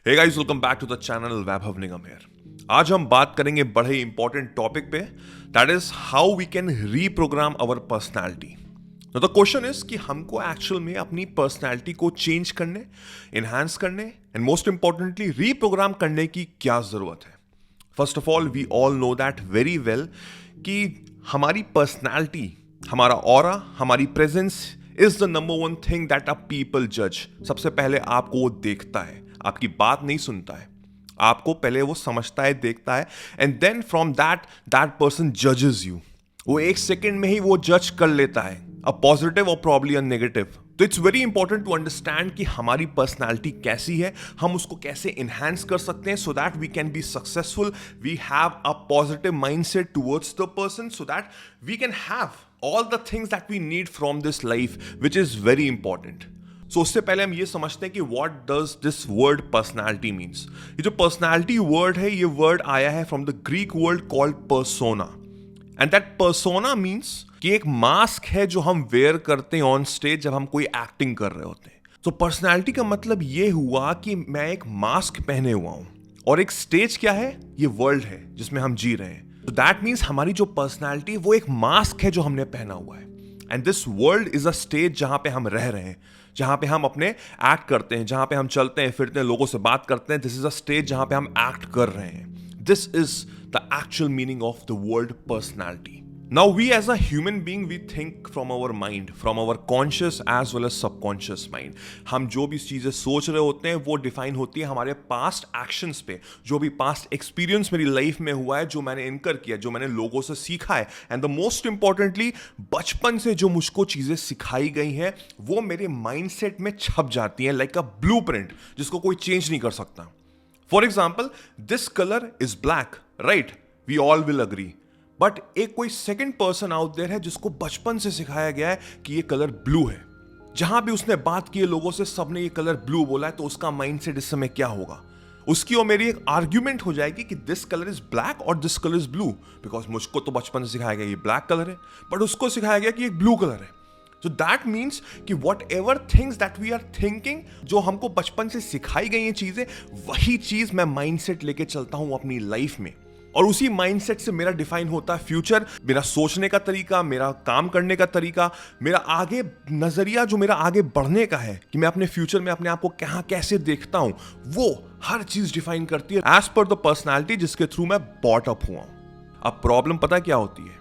Hey guys, welcome back to the channel Vaibhav Nigam here. आज हम बात करेंगे बड़े इंपॉर्टेंट टॉपिक पे, that is how we can reprogram our personality. The question is कि हमको एक्चुअल में अपनी पर्सनालिटी को चेंज करने, एनहांस करने एंड मोस्ट इंपॉर्टेंटली रीप्रोग्राम करने की क्या जरूरत है। First of all, we all know that very well कि हमारी पर्सनालिटी, हमारा ऑरा, हमारी presence is the number one thing that a people जज। सबसे पहले आपको वो देखता है, आपकी बात नहीं सुनता है, आपको पहले वो समझता है, देखता है, and then from that person जजेस यू। वो एक सेकेंड में ही वो जज कर लेता है, अ पॉजिटिव और प्रॉब्ली अ नेगेटिव। तो it's very important to understand कि हमारी पर्सनालिटी कैसी है, हम उसको कैसे इनहैंस कर सकते हैं so that we can be successful, we have a positive mindset towards the person so that we can have all the things that we need from this life, which is very important. So उससे पहले हम ये समझते हैं कि what does this word personality means. ये जो personality word है, ये वर्ड आया है from the Greek word called persona, and that persona means कि एक मास्क है जो हम वेयर करते हैं ऑन स्टेज जब हम कोई एक्टिंग कर रहे होते हैं। तो पर्सनालिटी का मतलब ये हुआ कि मैं एक मास्क पहने हुआ हूं, और एक स्टेज क्या है, ये वर्ल्ड है जिसमें हम जी रहे हैं। तो दैट मीन्स हमारी जो पर्सनालिटी वो एक मास्क है जो हमने पहना हुआ है, and this world is a stage जहां पे हम रह रहे हैं, जहां पे हम अपने एक्ट करते हैं, जहां पे हम चलते हैं फिरते हैं, लोगों से बात करते हैं। दिस इज अ स्टेज जहां पे हम एक्ट कर रहे हैं। This is the actual meaning of the word personality. Now we as a human being, we think from our mind, from our conscious as well as subconscious mind. हम जो भी चीज़ें सोच रहे होते हैं वो डिफाइन होती है हमारे पास्ट एक्शंस पे, जो भी पास्ट एक्सपीरियंस मेरी लाइफ में हुआ है, जो मैंने इनकर किया, जो मैंने लोगों से सीखा है, एंड द मोस्ट इंपॉर्टेंटली बचपन से जो मुझको चीज़ें सिखाई गई हैं वो मेरे माइंडसेट में छप जाती हैं लाइक अ ब्लूप्रिंट, जिसको कोई चेंज नहीं कर सकता। For example, this colour is black, right? We all will agree. But एक कोई सेकंड पर्सन आउट देयर है जिसको बचपन से सिखाया गया है कि ये कलर ब्लू है। जहां भी उसने बात की है लोगों से, सबने ये कलर ब्लू बोला है, तो उसका माइंडसेट इस समय क्या होगा? उसकी और मेरी एक आर्ग्यूमेंट हो जाएगी कि दिस कलर इज ब्लैक और this colour is blue, because मुझको तो बचपन से सिखाया गया ये ब्लैक कलर है, बट उसको सिखाया गया कि ये ब्लू कलर है। So that means कि whatever things that we are thinking, जो हमको बचपन से सिखाई गई हैं चीजें, वही चीज मैं माइंडसेट लेके चलता हूं अपनी लाइफ में, और उसी माइंडसेट से मेरा डिफाइन होता है फ्यूचर, मेरा सोचने का तरीका, मेरा काम करने का तरीका, मेरा आगे नजरिया, जो मेरा आगे बढ़ने का है कि मैं अपने फ्यूचर में अपने आप को कहां कैसे देखता हूं, वो हर चीज डिफाइन करती है एज पर द पर्सनैलिटी जिसके थ्रू मैं बॉट अप हुआ हूं। अब प्रॉब्लम पता क्या होती है,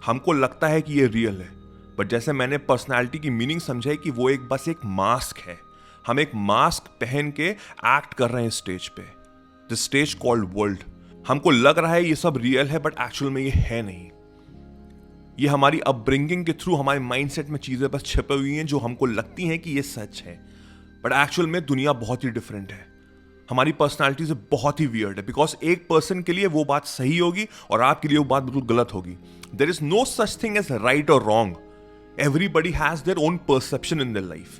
हमको लगता है कि ये रियल है, बट जैसे मैंने पर्सनालिटी की मीनिंग समझाई कि वो बस एक मास्क है। हम एक मास्क पहन के एक्ट कर रहे हैं स्टेज पे, द स्टेज कॉल्ड वर्ल्ड। हमको लग रहा है ये सब रियल है, बट एक्चुअल में ये है नहीं। ये हमारी अपब्रिंगिंग के थ्रू हमारे माइंडसेट में चीजें बस छिपी हुई हैं जो हमको लगती हैं कि ये सच है, बट एक्चुअल में दुनिया बहुत ही डिफरेंट है। हमारी पर्सनालिटी से बहुत ही वियर्ड है, बिकॉज एक पर्सन के लिए वो बात सही होगी और आपके लिए वो बात बिल्कुल गलत होगी। There is no such thing as right और wrong. Everybody has their own perception in their life.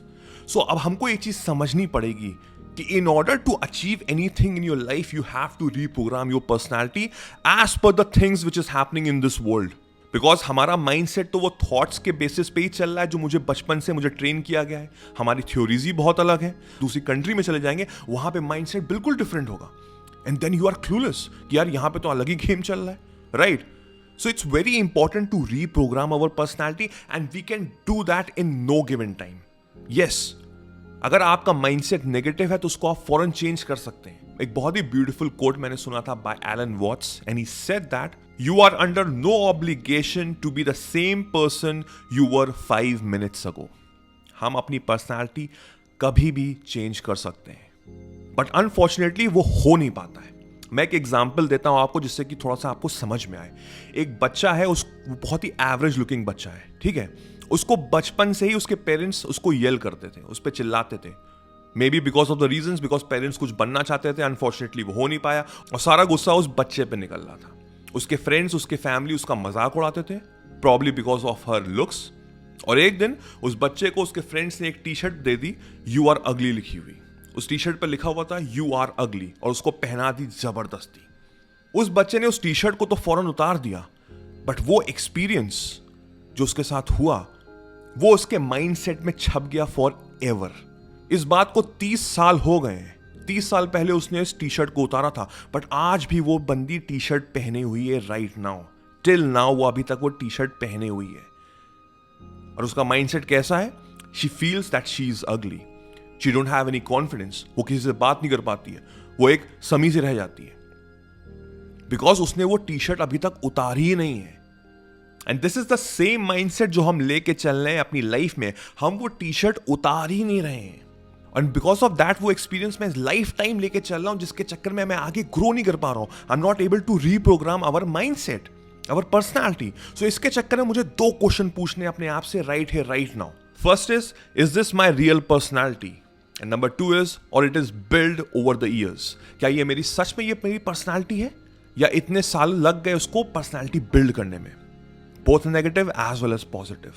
So अब हमको एक चीज समझनी पड़ेगी कि in order to achieve anything in your life, you have to reprogram your personality as per the things which is happening in this world. Because हमारा mindset तो वो thoughts के basis पे ही चल रहा है जो मुझे बचपन से मुझे ट्रेन किया गया है। हमारी theories ही बहुत अलग है। दूसरी कंट्री में चले जाएंगे, वहां पे mindset बिल्कुल डिफरेंट होगा, and then you are clueless कि यार यहाँ पे तो अलग ही गेम चल रहा है, right? So it's very important to reprogram our personality, and we can do that in no given time. Yes, अगर आपका माइंडसेट नेगेटिव है तो उसको आप फौरन चेंज कर सकते हैं। एक बहुत ही ब्यूटीफुल कोट मैंने सुना था by Alan Watts, and he said that you are under no obligation to be the same person you were 5 minutes ago. हम अपनी पर्सनालिटी कभी भी चेंज कर सकते हैं, बट अनफॉर्चुनेटली वो हो नहीं पाता है। मैं एक एग्जाम्पल देता हूं आपको जिससे कि थोड़ा सा आपको समझ में आए। एक बच्चा है, वो बहुत ही एवरेज लुकिंग बच्चा है, ठीक है? उसको बचपन से ही उसके पेरेंट्स उसको येल करते थे, उस पर चिल्लाते थे, may be because of the reasons, because parents कुछ बनना चाहते थे, अनफॉर्चुनेटली वो हो नहीं पाया, और सारा गुस्सा उस बच्चे पे निकल रहा था। उसके फ्रेंड्स, उसके फैमिली उसका मजाक उड़ाते थे, probably because of her looks. और एक दिन उस बच्चे को उसके फ्रेंड्स ने एक टी शर्ट दे दी, यू आर अगली लिखी हुई। उस टी शर्ट पर लिखा हुआ था यू आर अगली, और उसको पहना दी जबरदस्ती। उस बच्चे ने उस टी शर्ट को तो फौरन उतार दिया, बट वो एक्सपीरियंस जो उसके साथ हुआ वो उसके माइंडसेट में छप गया फॉर एवर। इस बात को 30 साल हो गए हैं, 30 साल पहले उसने इस टी शर्ट को उतारा था, बट आज भी वो बंदी टी शर्ट पहने हुई है राइट नाउ। टिल नाउ वो अभी तक वो टी शर्ट पहने हुई है। और उसका माइंडसेट कैसा है? She feels that she is ugly, she don't have any confidence, वो किसी से बात नहीं कर पाती है, वो एक समी से रह जाती है, बिकॉज उसने वो टी शर्ट अभी तक उतारी ही नहीं है। And this is the same mindset जो हम लेके चल रहे हैं अपनी लाइफ में। हम वो टी शर्ट उतार ही नहीं रहे हैं, एंड बिकॉज ऑफ दैट वो एक्सपीरियंस मैं लाइफ टाइम लेके चल रहा हूं, जिसके चक्कर में मैं आगे ग्रो नहीं कर पा रहा हूं। I am not able to reprogram our mindset, our personality. So इसके चक्कर में मुझे 2 क्वेश्चन पूछने अपने आप से राइट है right now. First is this my real personality? And number 2 is, और it is build over the years, क्या ये मेरी सच में ये मेरी पर्सनैलिटी है, या इतने साल लग गए उसको पर्सनैलिटी बिल्ड करने में? Both negative as well as positive.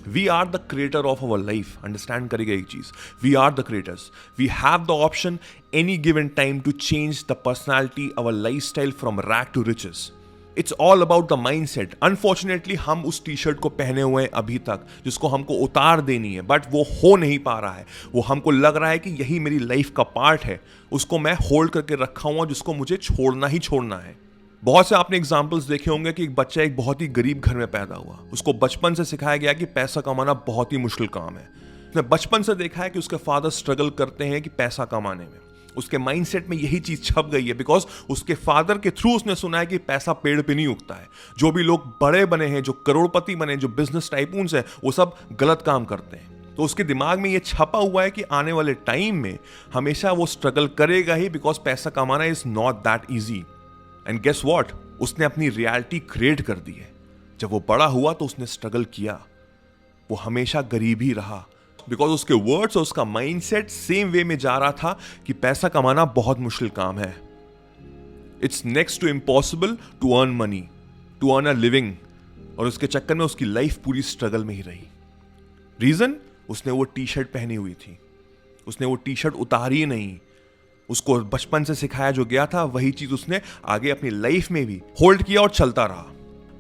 We are the creator of our life. Understand करेगा एक चीज, we are the creators. We have the option any given time to change the personality, our life style from rag to riches. It's all about the mindset. Unfortunately हम उस T shirt को पहने हुए हैं अभी तक, जिसको हमको उतार देनी है, बट वो हो नहीं पा रहा है। वो हमको लग रहा है कि यही मेरी लाइफ का पार्ट है, उसको मैं होल्ड करके रखा हुआ, जिसको मुझे छोड़ना ही छोड़ना है। बहुत से आपने एग्जाम्पल्स देखे होंगे कि एक बच्चा एक बहुत ही गरीब घर में पैदा हुआ, उसको बचपन से सिखाया गया कि पैसा कमाना बहुत ही मुश्किल काम है। उसने बचपन से देखा है कि उसके फादर स्ट्रगल करते हैं कि पैसा कमाने में। उसके माइंडसेट में यही चीज छप गई है, बिकॉज उसके फादर के थ्रू उसने सुना है कि पैसा पेड़ पे नहीं उगता है। जो भी लोग बड़े बने हैं, जो करोड़पति बने, जो बिजनेस टाइकून्स हैं, वो सब गलत काम करते हैं। तो उसके दिमाग में ये छपा हुआ है कि आने वाले टाइम में हमेशा वो स्ट्रगल करेगा ही, बिकॉज पैसा कमाना is not that easy. And guess what, उसने अपनी रियलिटी क्रिएट कर दी है। जब वो बड़ा हुआ तो उसने स्ट्रगल किया, वो हमेशा गरीब ही रहा, बिकॉज उसके वर्ड्स और उसका माइंडसेट सेम वे में जा रहा था कि पैसा कमाना बहुत मुश्किल काम है। It's next to impossible to earn money, to earn a living. और उसके चक्कर में उसकी लाइफ पूरी स्ट्रगल में ही रही। रीजन, उसने वो टी शर्ट पहनी हुई थी, उसने वो टी शर्ट उतारी नहीं। उसको बचपन से सिखाया जो गया था, वही चीज उसने आगे अपनी लाइफ में भी होल्ड किया और चलता रहा।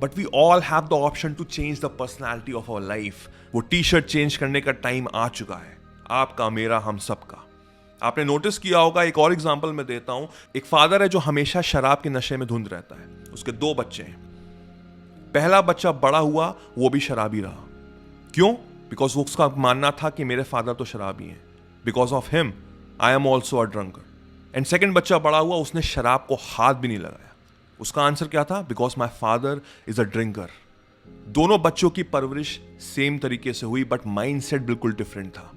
But we all have the option to change the personality of our life. वो टी शर्ट चेंज करने का टाइम आ चुका है, आपका, मेरा, हम सबका। आपने नोटिस किया होगा, एक और एग्जांपल मैं देता हूं। एक फादर है जो हमेशा शराब के नशे में धुंध रहता है। उसके 2 बच्चे हैं। पहला बच्चा बड़ा हुआ, वो भी शराबी रहा। क्यों? बिकॉज उसका मानना था कि मेरे फादर तो शराबी हैं, because of him I am also a drunker. And second बच्चा बड़ा हुआ, उसने शराब को हाथ भी नहीं लगाया। उसका आंसर क्या था? Because my father is a drinker. दोनों बच्चों की परवरिश सेम तरीके से हुई, बट माइंडसेट बिल्कुल डिफरेंट था।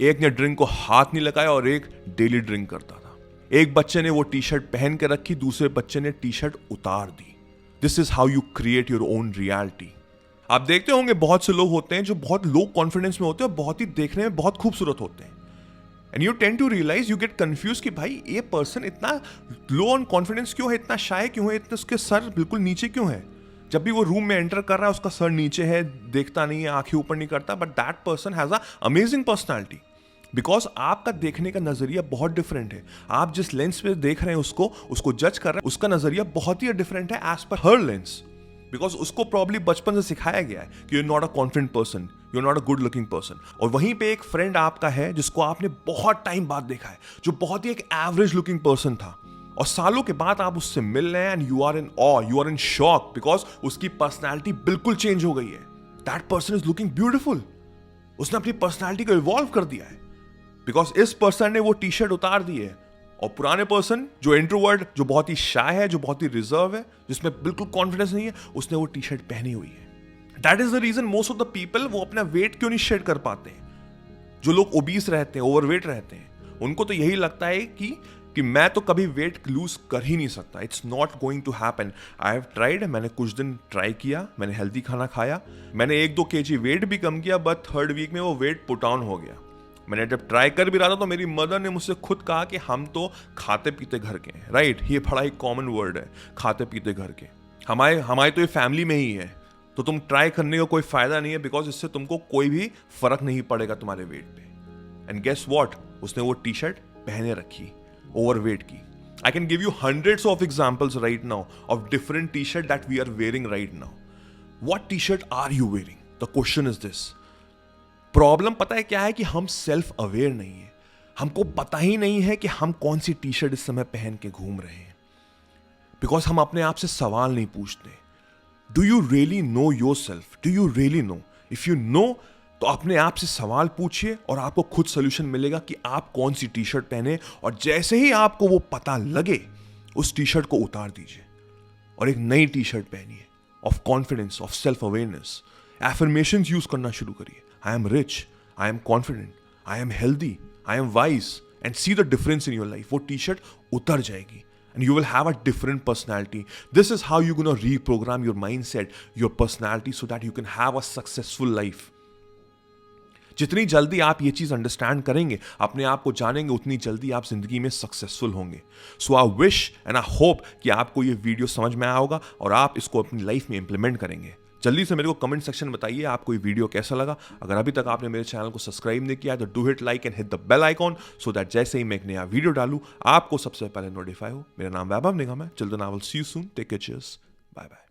एक ने ड्रिंक को हाथ नहीं लगाया और एक डेली ड्रिंक करता था। एक बच्चे ने वो टी शर्ट पहन के रखी, दूसरे बच्चे ने टी शर्ट उतार दी। This is how you create your own reality. आप देखते होंगे बहुत से लोग होते हैं जो बहुत लो कॉन्फिडेंस में होते हैं और बहुत ही देखने में बहुत खूबसूरत होते हैं। And you tend to realise, you get confuse कि भाई ये पर्सन इतना लो ऑन कॉन्फिडेंस क्यों है, इतना शाय क्यों है, इतना उसके सर बिल्कुल नीचे क्यों है। जब भी वो रूम में एंटर कर रहा है उसका सर नीचे है, देखता नहीं है, आंखें ऊपर नहीं करता। But that person has a amazing personality, because आपका देखने का नजरिया बहुत डिफरेंट है। आप जिस लेंस पे देख रहे हैं उसको जज कर रहे हैं, उसका नजरिया बहुत ही डिफरेंट है as per her lens. Because उसको प्रॉब्ली बचपन से सिखाया गया है कि you are not a confident person, you are not a good looking person. और वहीं पे एक फ्रेंड आपका है जिसको आपने बहुत टाइम बाद देखा है, जो बहुत ही एक एवरेज लुकिंग पर्सन था, और सालों के बाद आप उससे मिल रहे हैं and you are in awe, you are in shock, because उसकी पर्सनैलिटी बिल्कुल चेंज हो गई है। That person is looking beautiful. उसने अपनी पर्सनैलिटी को इवॉल्व कर दिया है, बिकॉज इस पर्सन ने वो टी शर्ट उतार दी है। और पुराने पर्सन जो इंट्रोवर्ट, जो बहुत ही शाय है, जो बहुत ही रिजर्व है, जिसमें बिल्कुल कॉन्फिडेंस नहीं है, उसने वो टी शर्ट पहनी हुई है। That is the reason most of the people वो अपना वेट क्यों नहीं शेड कर पाते हैं। जो लोग ओबीस रहते हैं, ओवरवेट रहते हैं, उनको तो यही लगता है कि मैं तो कभी वेट लूज कर ही नहीं सकता। It's not going to happen. I have tried, मैंने कुछ दिन ट्राई किया, मैंने हेल्दी खाना खाया, मैंने 1-2 kg वेट भी कम किया, बट 3rd वीक में वो वेट पुट ऑन हो गया। मैंने जब ट्राई कर भी रहा था तो मेरी मदर ने मुझसे खुद कहा कि हम तो खाते पीते घर के हैं। राइट, ये बड़ा ही कॉमन वर्ड है, खाते पीते घर के। हमारे तो ये फैमिली में ही है, तो तुम ट्राई करने का कोई फायदा नहीं है, बिकॉज इससे तुमको कोई भी फर्क नहीं पड़ेगा तुम्हारे वेट पे। एंड गेस व्हाट, उसने वो टी शर्ट पहने रखी, ओवरवेट की। I can give you hundreds of examples right now of different t-shirt that we are wearing right now. What t-shirt are you wearing? The question is this. Problem पता है क्या है कि हम self aware नहीं है। हमको पता ही नहीं है कि हम कौन सी टी शर्ट इस समय पहन के घूम रहे हैं, बिकॉज हम अपने आप से सवाल नहीं पूछते। Do you really know yourself? Do you really know? If you know तो अपने आप से सवाल पूछिए और आपको खुद सोल्यूशन मिलेगा कि आप कौन सी टी शर्ट पहने, और जैसे ही आपको वो पता लगे उस टी शर्ट को उतार दीजिए और एक नई टी शर्ट पहनिए of confidence, of self awareness. Affirmations use करना शुरू करिए। I am rich, I am confident, I am healthy, I am wise, and see the difference in your life. वो टी शर्ट उतर जाएगी and you will have a different personality. This is how you're going to reprogram your mindset, your personality, so that you can have a successful life. जितनी जल्दी आप ये चीज understand करेंगे, अपने आप को जानेंगे, उतनी जल्दी आप जिंदगी में सक्सेसफुल होंगे। So I wish and I hope कि आपको ये वीडियो समझ में आया होगा और आप इसको अपनी लाइफ में इंप्लीमेंट करेंगे। जल्दी से मेरे को कमेंट सेक्शन में बताइए आपको ये वीडियो कैसा लगा। अगर अभी तक आपने मेरे चैनल को सब्सक्राइब नहीं किया तो do hit like and hit the bell icon, so that जैसे ही मैं एक नया वीडियो डालूं आपको सबसे पहले नोटिफाई हो। मेरा नाम वैभव निगम है। Children, I will see you soon. Take care, cheers, bye bye.